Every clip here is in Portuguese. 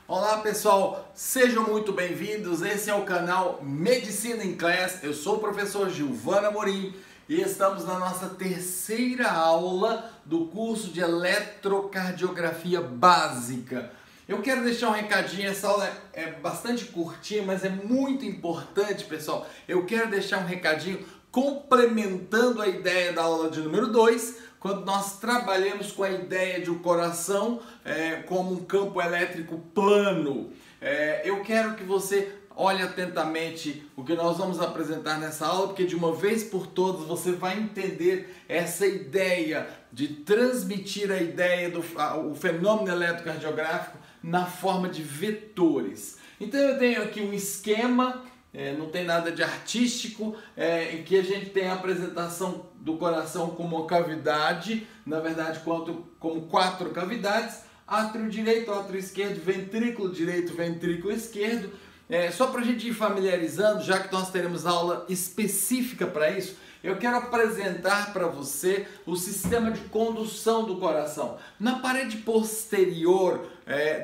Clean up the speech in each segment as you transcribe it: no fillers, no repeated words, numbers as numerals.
Olá pessoal, sejam muito bem-vindos. Esse é o canal Medicina em Class. Eu sou o professor Gilvan Amorim e estamos na nossa terceira aula do curso de eletrocardiografia básica. Eu quero deixar um recadinho, essa aula é bastante curtinha, mas é muito importante, pessoal. Eu quero deixar um recadinho complementando a ideia da aula de número 2, quando nós trabalhamos com a ideia de o coração como um campo elétrico plano. Eu quero que você olhe atentamente o que nós vamos apresentar nessa aula, porque de uma vez por todas você vai entender essa ideia de transmitir a ideia do fenômeno eletrocardiográfico na forma de vetores. Então eu tenho aqui um esquema, não tem nada de artístico, em que a gente tem a apresentação do coração como uma cavidade, na verdade como 4 cavidades: átrio direito, átrio esquerdo, ventrículo direito, ventrículo esquerdo. Só para a gente ir familiarizando, já que nós teremos aula específica para isso, eu quero apresentar para você o sistema de condução do coração. Na parede posterior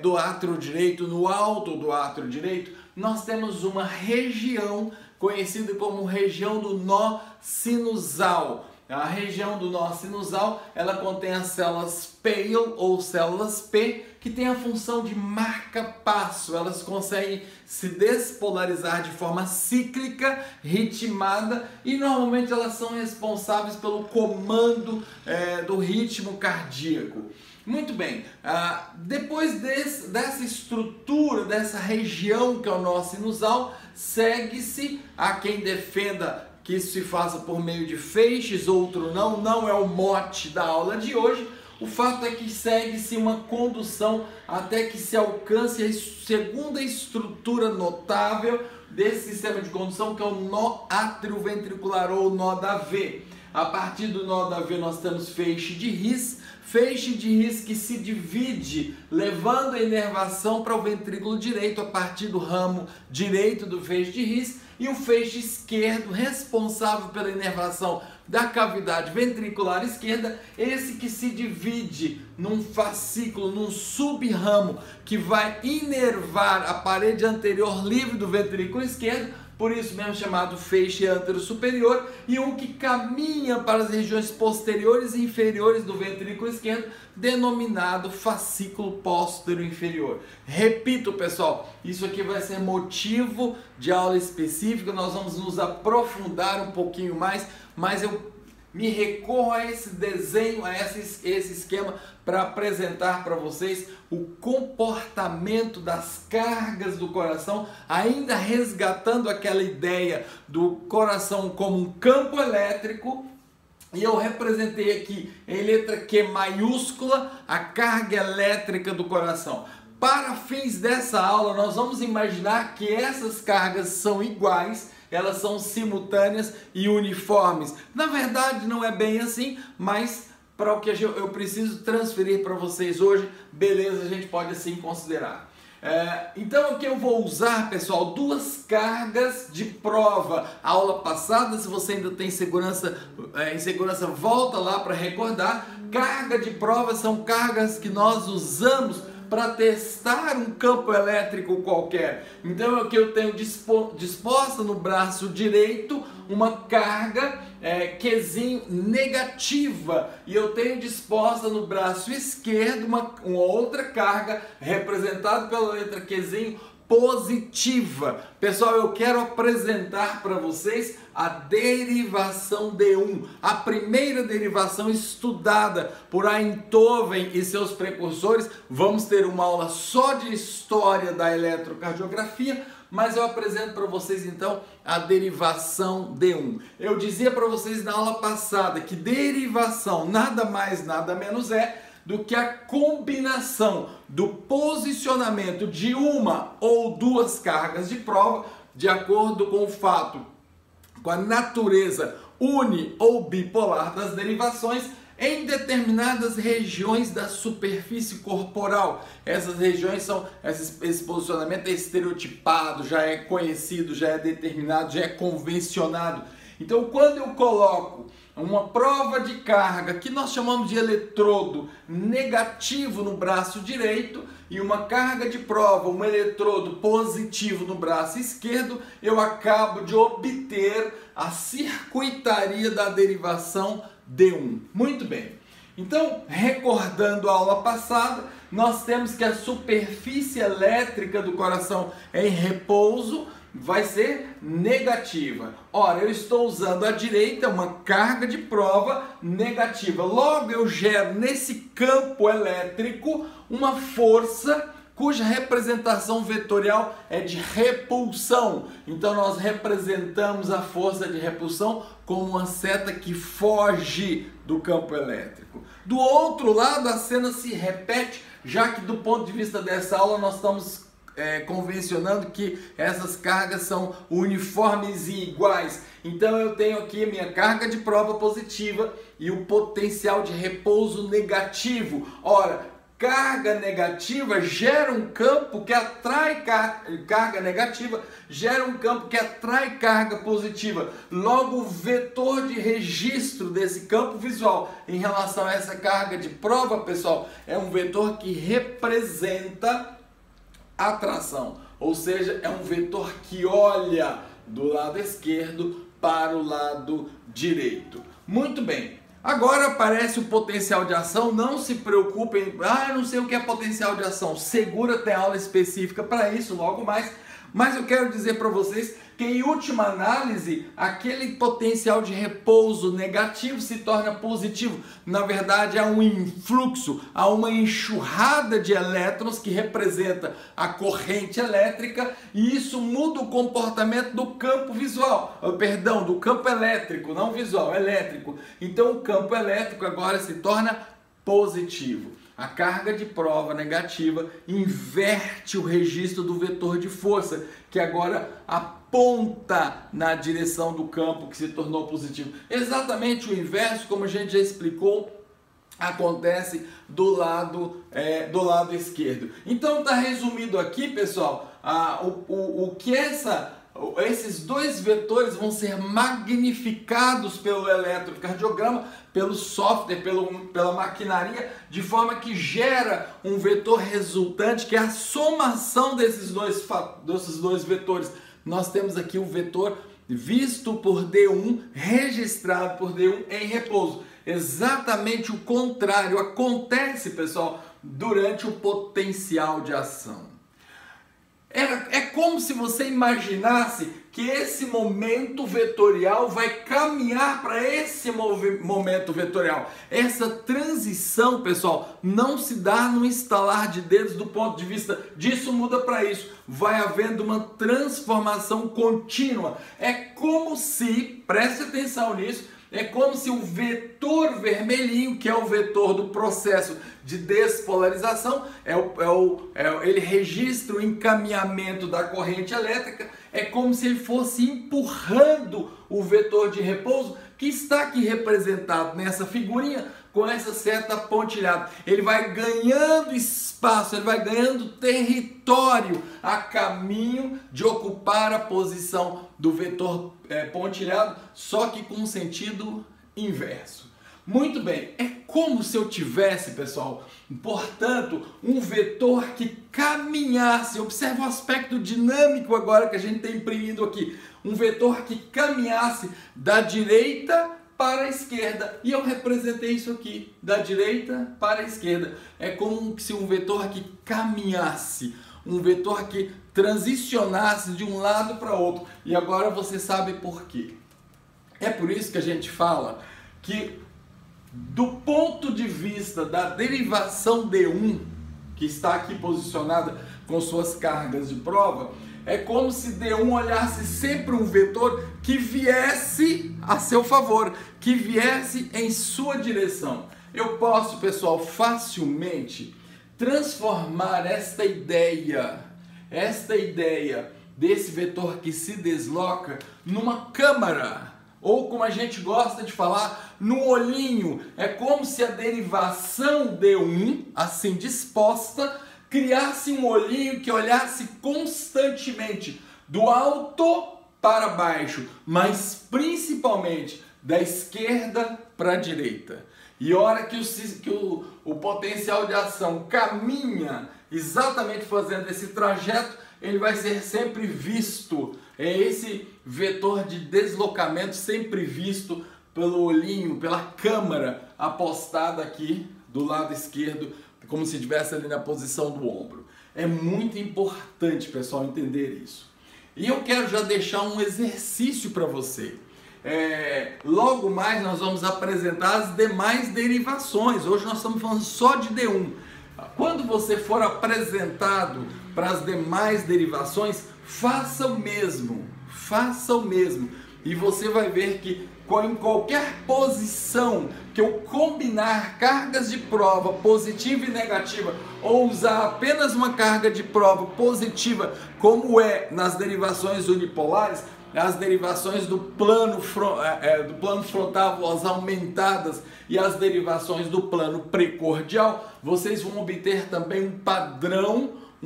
do átrio direito, no alto do átrio direito, nós temos uma região conhecida como região do nó sinusal. A região do nó sinusal, ela contém as células Pale ou células P, que tem a função de marca-passo. Elas conseguem se despolarizar de forma cíclica, ritmada, e normalmente elas são responsáveis pelo comando do ritmo cardíaco. Muito bem, depois dessa estrutura, dessa região que é o nó sinusal, segue-se a quem defenda que isso se faça por meio de feixes, outro não é o mote da aula de hoje. O fato é que segue-se uma condução até que se alcance a segunda estrutura notável desse sistema de condução, que é o nó atrioventricular ou nó da V. A partir do nó da V nós temos feixe de His que se divide, levando a inervação para o ventrículo direito a partir do ramo direito do feixe de His, e o feixe esquerdo, responsável pela inervação da cavidade ventricular esquerda, esse que se divide num fascículo, num subramo, que vai inervar a parede anterior livre do ventrículo esquerdo, por isso mesmo chamado feixe antero-superior, e um que caminha para as regiões posteriores e inferiores do ventrículo esquerdo, denominado fascículo póstero-inferior. Repito, pessoal, isso aqui vai ser motivo de aula específica, nós vamos nos aprofundar um pouquinho mais, mas eu me recorro a esse desenho, a esse esquema, para apresentar para vocês o comportamento das cargas do coração, ainda resgatando aquela ideia do coração como um campo elétrico. E eu representei aqui em letra Q maiúscula a carga elétrica do coração. Para fins dessa aula, nós vamos imaginar que essas cargas são iguais, elas são simultâneas e uniformes. Na verdade, não é bem assim, mas para o que eu preciso transferir para vocês hoje, beleza, a gente pode assim considerar. Então aqui eu vou usar, pessoal, 2 cargas de prova. A aula passada, se você ainda tem insegurança, volta lá para recordar. Carga de prova são cargas que nós usamos para testar um campo elétrico qualquer. Então aqui eu tenho disposta no braço direito uma carga Qzinho negativa, e eu tenho disposta no braço esquerdo uma outra carga representada pela letra Qzinho positiva. Pessoal, eu quero apresentar para vocês a derivação D1, a primeira derivação estudada por Einthoven e seus precursores. Vamos ter uma aula só de história da eletrocardiografia, mas eu apresento para vocês então a derivação D1. Eu dizia para vocês na aula passada que derivação nada mais, nada menos é do que a combinação do posicionamento de uma ou 2 cargas de prova, de acordo com o fato, com a natureza uni ou bipolar das derivações, em determinadas regiões da superfície corporal. Essas regiões são, esse posicionamento é estereotipado, já é conhecido, já é determinado, já é convencionado. Então, quando eu coloco uma prova de carga que nós chamamos de eletrodo negativo no braço direito e uma carga de prova, um eletrodo positivo no braço esquerdo, eu acabo de obter a circuitaria da derivação D1. Muito bem. Então, recordando a aula passada, nós temos que a superfície elétrica do coração em repouso vai ser negativa. Ora, eu estou usando à direita uma carga de prova negativa. Logo, eu gero nesse campo elétrico uma força cuja representação vetorial é de repulsão. Então, nós representamos a força de repulsão como uma seta que foge do campo elétrico. Do outro lado, a cena se repete, já que do ponto de vista dessa aula nós estamos convencionando que essas cargas são uniformes e iguais. Então eu tenho aqui a minha carga de prova positiva e o potencial de repouso negativo. Ora, carga negativa gera um campo que atrai carga negativa, gera um campo que atrai carga positiva. Logo, o vetor de registro desse campo visual em relação a essa carga de prova, pessoal, é um vetor que representa atração, ou seja, é um vetor que olha do lado esquerdo para o lado direito. Muito bem, agora aparece o potencial de ação. Não se preocupem, eu não sei o que é potencial de ação, segura, tem aula específica para isso logo mais, mas eu quero dizer para vocês que em última análise, aquele potencial de repouso negativo se torna positivo. Na verdade, há um influxo, há uma enxurrada de elétrons que representa a corrente elétrica e isso muda o comportamento do campo visual, perdão, do campo elétrico, não visual, elétrico. Então o campo elétrico agora se torna positivo. A carga de prova negativa inverte o registro do vetor de força, que agora aponta na direção do campo que se tornou positivo. Exatamente o inverso, como a gente já explicou, acontece do lado esquerdo. Então está resumido aqui, pessoal, o que esses dois vetores vão ser magnificados pelo eletrocardiograma, pelo software, pela maquinaria, de forma que gera um vetor resultante, que é a somação desses dois vetores. Nós temos aqui o vetor visto por D1, registrado por D1 em repouso. Exatamente o contrário acontece, pessoal, durante o potencial de ação. É como se você imaginasse que esse momento vetorial vai caminhar para esse momento vetorial. Essa transição, pessoal, não se dá no estalar de dedos do ponto de vista disso muda para isso. Vai havendo uma transformação contínua. É como se, preste atenção nisso, é como se o vetor vermelhinho, que é o vetor do processo de despolarização, ele registra o encaminhamento da corrente elétrica, é como se ele fosse empurrando o vetor de repouso, que está aqui representado nessa figurinha, com essa seta pontilhada. Ele vai ganhando espaço, ele vai ganhando território a caminho de ocupar a posição do vetor pontilhado, só que com sentido inverso. Muito bem, é como se eu tivesse, pessoal, portanto, um vetor que caminhasse. Observa o aspecto dinâmico agora que a gente está imprimindo aqui. Um vetor que caminhasse da direita para a esquerda. E eu representei isso aqui, da direita para a esquerda. É como se um vetor que caminhasse, um vetor que transicionasse de um lado para outro. E agora você sabe por quê. É por isso que a gente fala que, do ponto de vista da derivação D1, que está aqui posicionada com suas cargas de prova, é como se D1 olhasse sempre um vetor que viesse a seu favor, que viesse em sua direção. Eu posso, pessoal, facilmente transformar esta ideia desse vetor que se desloca numa câmara, ou como a gente gosta de falar, no olhinho. É como se a derivação D1, assim disposta, criasse um olhinho que olhasse constantemente do alto para baixo, mas principalmente da esquerda para a direita. E a hora que o potencial de ação caminha exatamente fazendo esse trajeto, ele vai ser sempre visto. É esse vetor de deslocamento sempre visto pelo olhinho, pela câmera apostada aqui do lado esquerdo, como se estivesse ali na posição do ombro. É muito importante, pessoal, entender isso. E eu quero já deixar um exercício para você. Logo mais nós vamos apresentar as demais derivações. Hoje nós estamos falando só de D1. Quando você for apresentado para as demais derivações, faça o mesmo. Faça o mesmo. E você vai ver que em qualquer posição que eu combinar cargas de prova positiva e negativa, ou usar apenas uma carga de prova positiva, como é nas derivações unipolares, as derivações do plano frontal, as aumentadas, e as derivações do plano precordial, vocês vão obter também um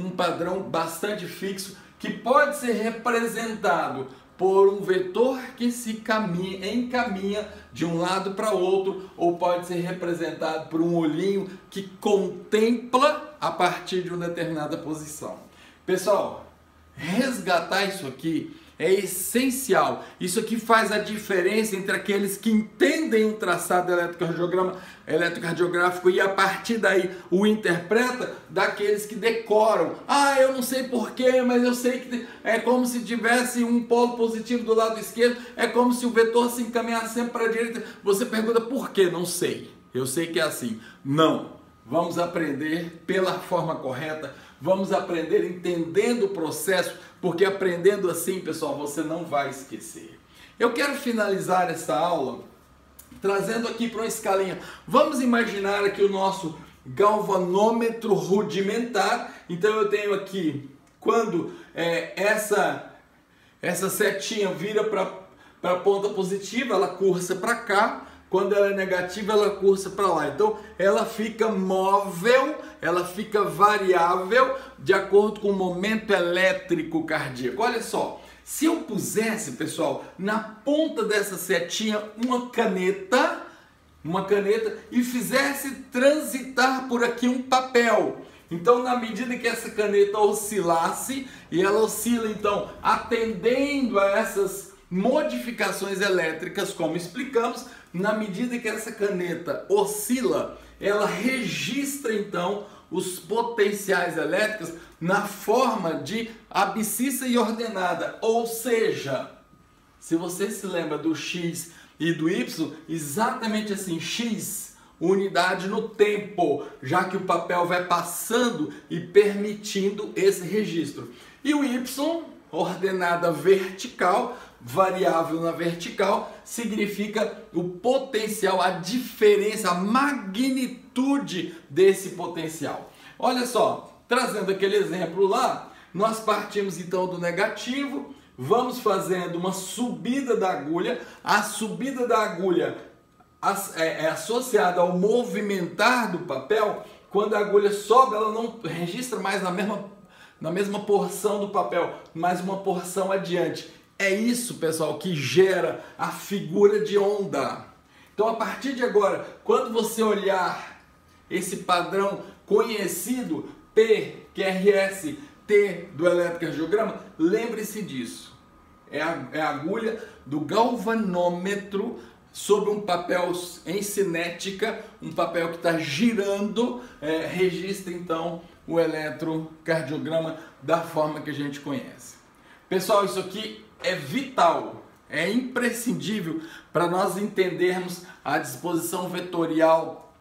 padrão bastante fixo, que pode ser representado por um vetor que se encaminha de um lado para outro, ou pode ser representado por um olhinho que contempla a partir de uma determinada posição. Pessoal, resgatar isso aqui é essencial. Isso aqui faz a diferença entre aqueles que entendem um traçado eletrocardiográfico e a partir daí o interpreta, daqueles que decoram. Eu não sei porquê, mas eu sei que é como se tivesse um polo positivo do lado esquerdo, é como se o vetor se encaminhasse sempre para a direita. Você pergunta por quê? Não sei. Eu sei que é assim. Não. Vamos aprender pela forma correta, vamos aprender entendendo o processo, porque aprendendo assim, pessoal, você não vai esquecer. Eu quero finalizar essa aula trazendo aqui para uma escalinha. Vamos imaginar aqui o nosso galvanômetro rudimentar. Então eu tenho aqui, quando essa setinha vira para a ponta positiva, ela cursa para cá. Quando ela é negativa, ela cursa para lá. Então, ela fica móvel, ela fica variável de acordo com o momento elétrico cardíaco. Olha só, se eu pusesse, pessoal, na ponta dessa setinha uma caneta e fizesse transitar por aqui um papel. Então, na medida que essa caneta oscilasse, e ela oscila, então, atendendo a essas modificações elétricas, como explicamos, na medida que essa caneta oscila, ela registra então os potenciais elétricos na forma de abscissa e ordenada, ou seja, se você se lembra do X e do Y, exatamente assim, X, unidade no tempo, já que o papel vai passando e permitindo esse registro, e o Y, ordenada vertical, variável na vertical, significa o potencial, a diferença, a magnitude desse potencial. Olha só, trazendo aquele exemplo lá, nós partimos então do negativo, vamos fazendo uma subida da agulha, a subida da agulha é associada ao movimentar do papel. Quando a agulha sobe, ela não registra mais na mesma porção do papel, mas uma porção adiante. É isso, pessoal, que gera a figura de onda. Então, a partir de agora, quando você olhar esse padrão conhecido, P, QRS, T do eletrocardiograma, lembre-se disso. É a agulha do galvanômetro sobre um papel em cinética, um papel que está girando, registra então o eletrocardiograma da forma que a gente conhece. Pessoal, isso aqui é vital, é imprescindível para nós entendermos a disposição vetorial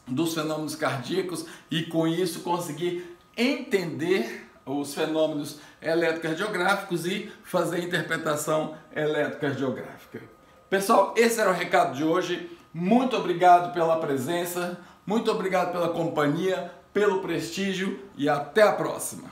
dos fenômenos cardíacos e com isso conseguir entender os fenômenos eletrocardiográficos e fazer a interpretação eletrocardiográfica. Pessoal, esse era o recado de hoje. Muito obrigado pela presença, muito obrigado pela companhia, pelo prestígio e até a próxima.